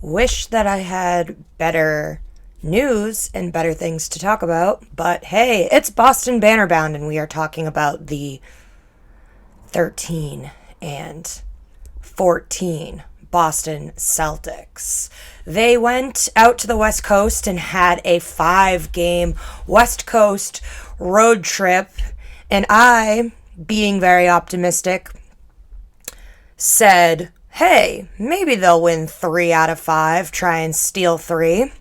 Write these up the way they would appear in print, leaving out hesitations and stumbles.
Wish that I had better news and better things to talk about, but hey, it's Boston Bannerbound, and we are talking about the 13 and 14 Boston Celtics. They went out to the West Coast and had a 5-game West Coast road trip, and I, being very optimistic, said, hey, maybe they'll win 3 out of 5, try and steal 3.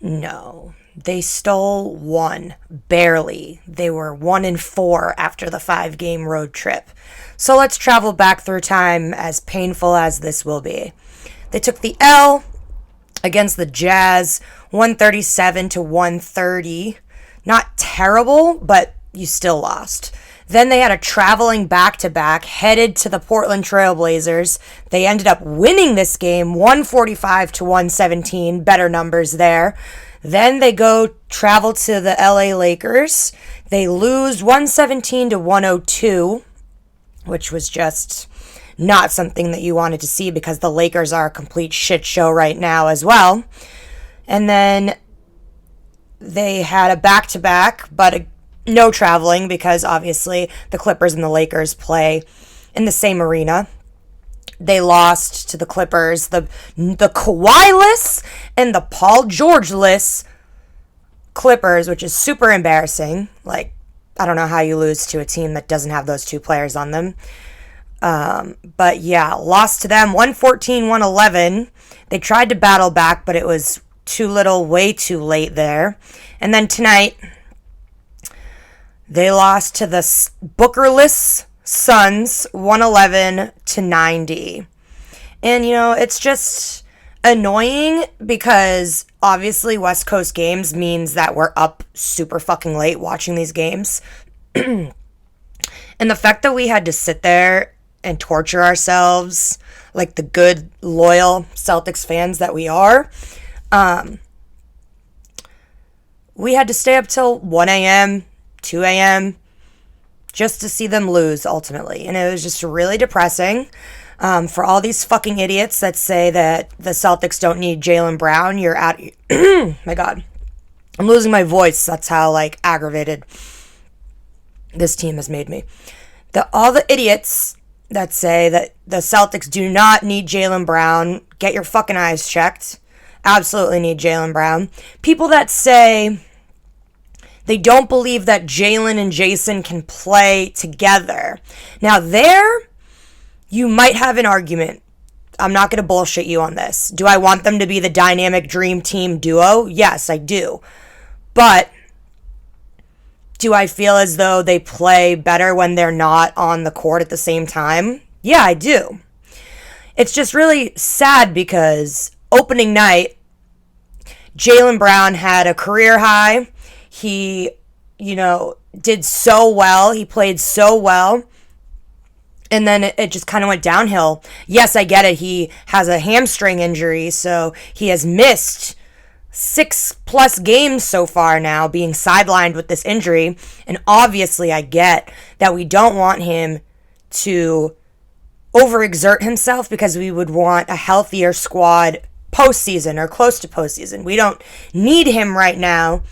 No, they stole 1, barely. They were 1-4 after the 5-game road trip. So let's travel back through time, as painful as this will be. They took the L against the Jazz, 137-130. Not terrible, but you still lost. Then they had a traveling back-to-back, headed to the Portland Trailblazers. They ended up winning this game, 145-117, better numbers there. Then they go travel to the LA Lakers. They lose 117-102, which was just not something that you wanted to see because the Lakers are a complete shit show right now as well. And then they had a back-to-back, but no traveling because obviously the Clippers and the Lakers play in the same arena. They lost to the Clippers, the Kawhi-less and the Paul George-less Clippers, which is super embarrassing. Like, I don't know how you lose to a team that doesn't have those two players on them. But yeah, lost to them 114-111. They tried to battle back, but it was too little, way too late there. And then tonight, they lost to the Bookerless Suns 111-90. And, it's just annoying because obviously West Coast games means that we're up super fucking late watching these games. And the fact that we had to sit there and torture ourselves like the good, loyal Celtics fans that we are, we had to stay up till 1 a.m., 2 a.m., just to see them lose, ultimately. And it was just really depressing. For all these fucking idiots that say that the Celtics don't need Jaylen Brown, you're out... My God. I'm losing my voice. That's how, aggravated this team has made me. All the idiots that say that the Celtics do not need Jaylen Brown, get your fucking eyes checked. Absolutely need Jaylen Brown. People that say they don't believe that Jaylen and Jason can play together. Now, there, you might have an argument. I'm not going to bullshit you on this. Do I want them to be the dynamic dream team duo? Yes, I do. But do I feel as though they play better when they're not on the court at the same time? Yeah, I do. It's just really sad because opening night, Jaylen Brown had a career high. He, did so well. He played so well. And then it just kind of went downhill. Yes, I get it. He has a hamstring injury, so he has missed 6+ games so far now, being sidelined with this injury. And obviously, I get that we don't want him to overexert himself because we would want a healthier squad postseason or close to postseason. We don't need him right now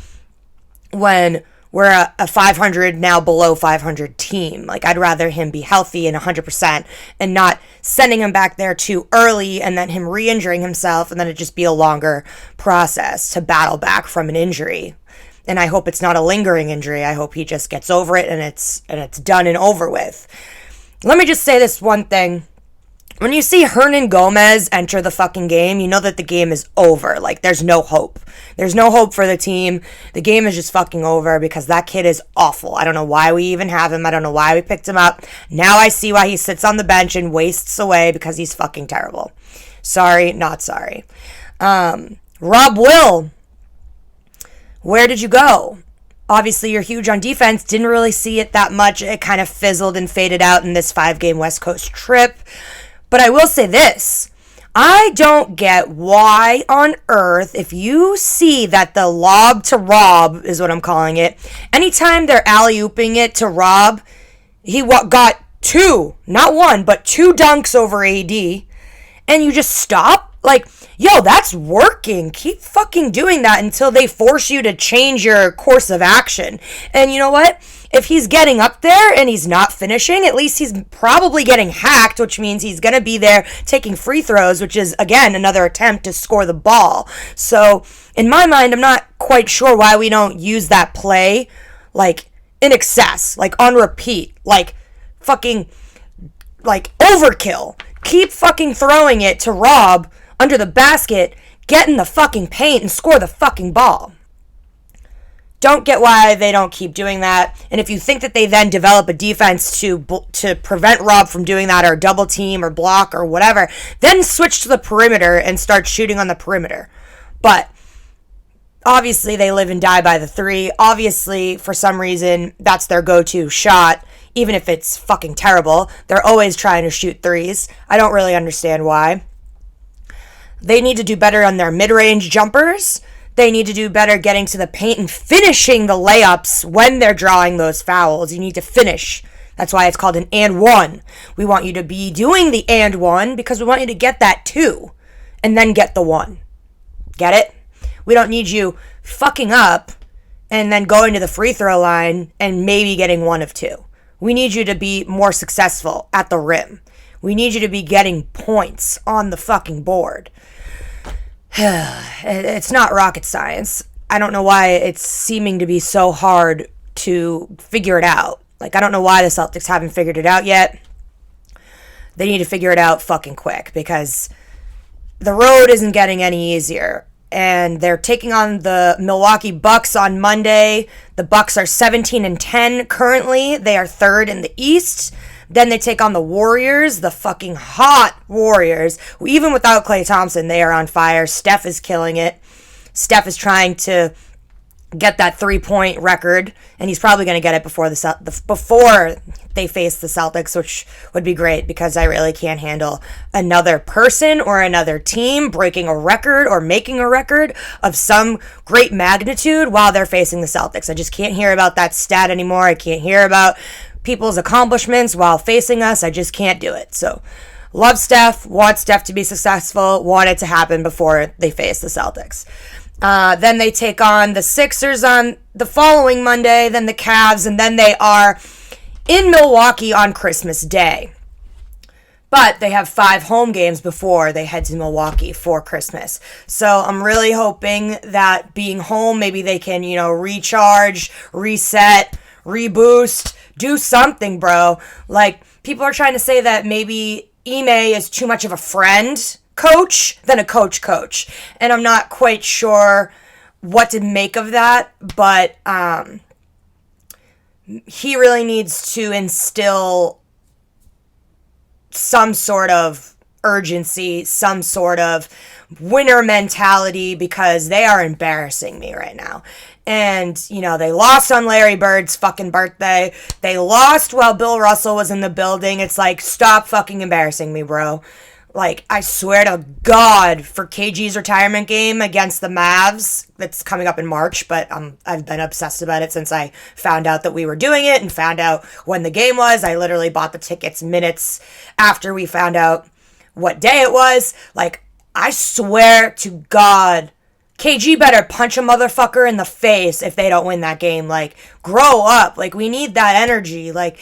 when we're a 500, now below 500 team. I'd rather him be healthy and 100% and not sending him back there too early and then him re-injuring himself and then it just be a longer process to battle back from an injury. And I hope it's not a lingering injury. I hope he just gets over it and it's done and over with. Let me just say this one thing. When you see Hernan Gomez enter the fucking game, you know that the game is over. There's no hope. There's no hope for the team. The game is just fucking over because that kid is awful. I don't know why we even have him. I don't know why we picked him up. Now I see why he sits on the bench and wastes away because he's fucking terrible. Sorry, not sorry. Rob Will, where did you go? Obviously, you're huge on defense. Didn't really see it that much. It kind of fizzled and faded out in this 5-game West Coast trip. But I will say this. I don't get why on earth, if you see that the lob to Rob, is what I'm calling it, anytime they're alley-ooping it to Rob, he got 2, not 1, but 2 dunks over AD, and you just stop Like, yo, that's working. Keep fucking doing that until they force you to change your course of action. And you know what? If he's getting up there and he's not finishing, at least he's probably getting hacked, which means he's going to be there taking free throws, which is, again, another attempt to score the ball. So, in my mind, I'm not quite sure why we don't use that play, like, in excess, like, on repeat, like, fucking, like, overkill. Keep fucking throwing it to Rob under the basket, get in the fucking paint, and score the fucking ball. Don't get why they don't keep doing that. And if you think that they then develop a defense to prevent Rob from doing that, or double team or block or whatever, then switch to the perimeter and start shooting on the perimeter. But obviously they live and die by the three. Obviously, for some reason, that's their go-to shot. Even if it's fucking terrible, they're always trying to shoot threes. I don't really understand why. They need to do better on their mid-range jumpers. They need to do better getting to the paint and finishing the layups when they're drawing those fouls. You need to finish. That's why it's called an and one. We want you to be doing the and one because we want you to get that two and then get the one. Get it? We don't need you fucking up and then going to the free throw line and maybe getting one of two. We need you to be more successful at the rim. We need you to be getting points on the fucking board. It's not rocket science. I don't know why it's seeming to be so hard to figure it out. Like, I don't know why the Celtics haven't figured it out yet. They need to figure it out fucking quick because the road isn't getting any easier. And they're taking on the Milwaukee Bucks on Monday. The Bucks are 17-10 currently. They are third in the East. Then they take on the Warriors, the fucking hot Warriors. Even without Klay Thompson, they are on fire. Steph is killing it. Steph is trying to get that 3-point record, and he's probably going to get it before they face the Celtics, which would be great because I really can't handle another person or another team breaking a record or making a record of some great magnitude while they're facing the Celtics. I just can't hear about that stat anymore. I can't hear about people's accomplishments while facing us. I just can't do it. So, love Steph, want Steph to be successful, want it to happen before they face the Celtics. Then they take on the Sixers on the following Monday, then the Cavs, and then they are in Milwaukee on Christmas Day. But they have 5 home games before they head to Milwaukee for Christmas. So I'm really hoping that being home, maybe they can, recharge, reset, reboost, do something, bro. Like, people are trying to say that maybe Ime is too much of a friend coach than a coach. And I'm not quite sure what to make of that, but he really needs to instill some sort of urgency, some sort of winner mentality, because they are embarrassing me right now. And, they lost on Larry Bird's fucking birthday. They lost while Bill Russell was in the building. It's like, stop fucking embarrassing me, bro. Like, I swear to God, for KG's retirement game against the Mavs, that's coming up in March, but I've been obsessed about it since I found out that we were doing it and found out when the game was. I literally bought the tickets minutes after we found out what day it was. Like, I swear to God, KG better punch a motherfucker in the face if they don't win that game. Like, grow up. Like, we need that energy. Like,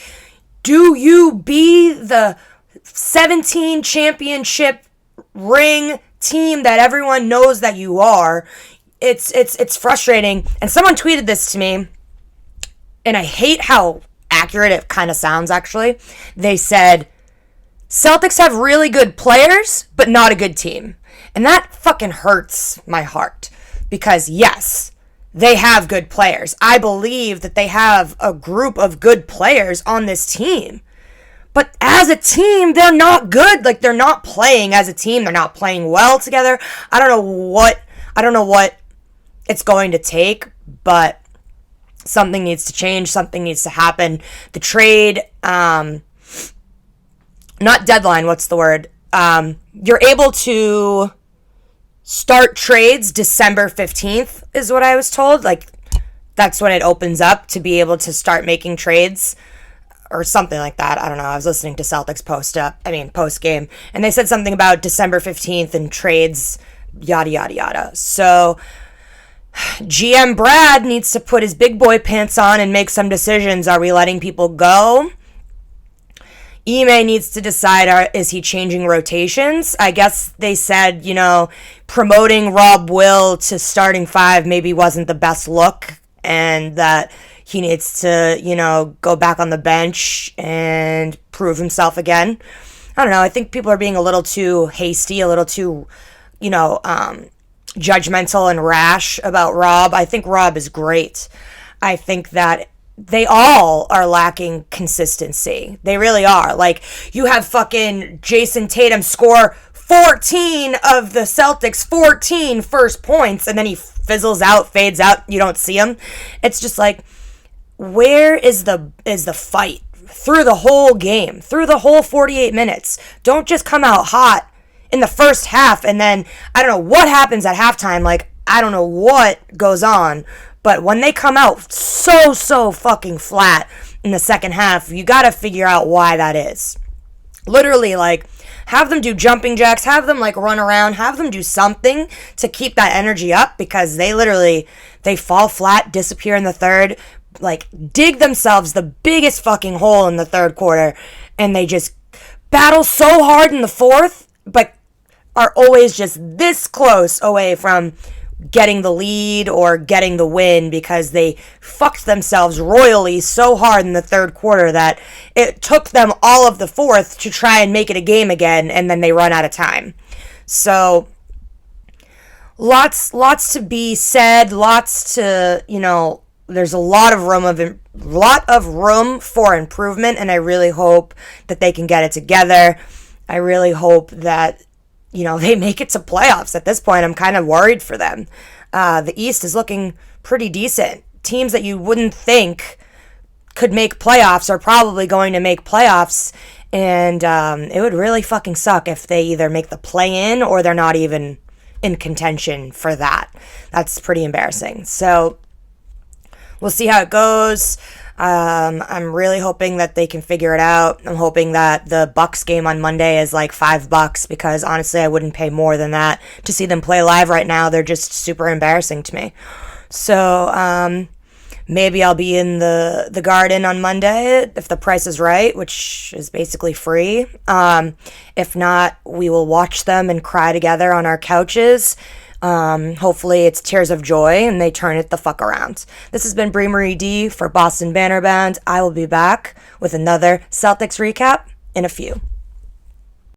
do you be the 17 championship ring team that everyone knows that you are? It's frustrating. And someone tweeted this to me, and I hate how accurate it kind of sounds, actually. They said, Celtics have really good players, but not a good team. And that fucking hurts my heart. Because yes, they have good players. I believe that they have a group of good players on this team. But as a team, they're not good. Like, they're not playing as a team. They're not playing well together. I don't know what it's going to take, but something needs to change. Something needs to happen. The trade, not deadline, what's the word? You're able to start trades December 15th is what I was told. Like, that's when it opens up to be able to start making trades or something like that. I don't know. I was listening to Celtics post game, and they said something about December 15th and trades, yada, yada, yada. So GM Brad needs to put his big boy pants on and make some decisions. Are we letting people go? Ime needs to decide, is he changing rotations? I guess they said, promoting Rob Will to starting five maybe wasn't the best look, and that he needs to, go back on the bench and prove himself again. I don't know. I think people are being a little too hasty, a little too, judgmental and rash about Rob. I think Rob is great. I think that they all are lacking consistency. They really are. Like, you have fucking Jason Tatum score 14 of the Celtics' 14 first points, and then he fizzles out, fades out, you don't see him. It's just like, where is the fight through the whole game, through the whole 48 minutes? Don't just come out hot in the first half, and then I don't know what happens at halftime. Like, I don't know what goes on, but when they come out so fucking flat in the second half, you gotta figure out why that is. Literally, like, have them do jumping jacks, have them, like, run around, have them do something to keep that energy up, because they fall flat, disappear in the third, like, dig themselves the biggest fucking hole in the third quarter, and they just battle so hard in the fourth, but are always just this close away from getting the lead or getting the win, because they fucked themselves royally so hard in the third quarter that it took them all of the fourth to try and make it a game again, and then they run out of time. So lots to be said, lots to, there's a lot of room for improvement, and I really hope that they can get it together. I really hope that they make it to playoffs. At this point, I'm kind of worried for them. The East is looking pretty decent. Teams that you wouldn't think could make playoffs are probably going to make playoffs, and it would really fucking suck if they either make the play-in or they're not even in contention for that. That's pretty embarrassing. So we'll see how it goes. I'm really hoping that they can figure it out. I'm hoping that the Bucks game on Monday is like $5, because honestly, I wouldn't pay more than that to see them play live right now. They're just super embarrassing to me. So, maybe I'll be in the Garden on Monday if the price is right, which is basically free. If not, we will watch them and cry together on our couches. Hopefully it's tears of joy and they turn it the fuck around. This has been Brie Marie D for Boston Banner Band. I will be back with another Celtics recap in a few.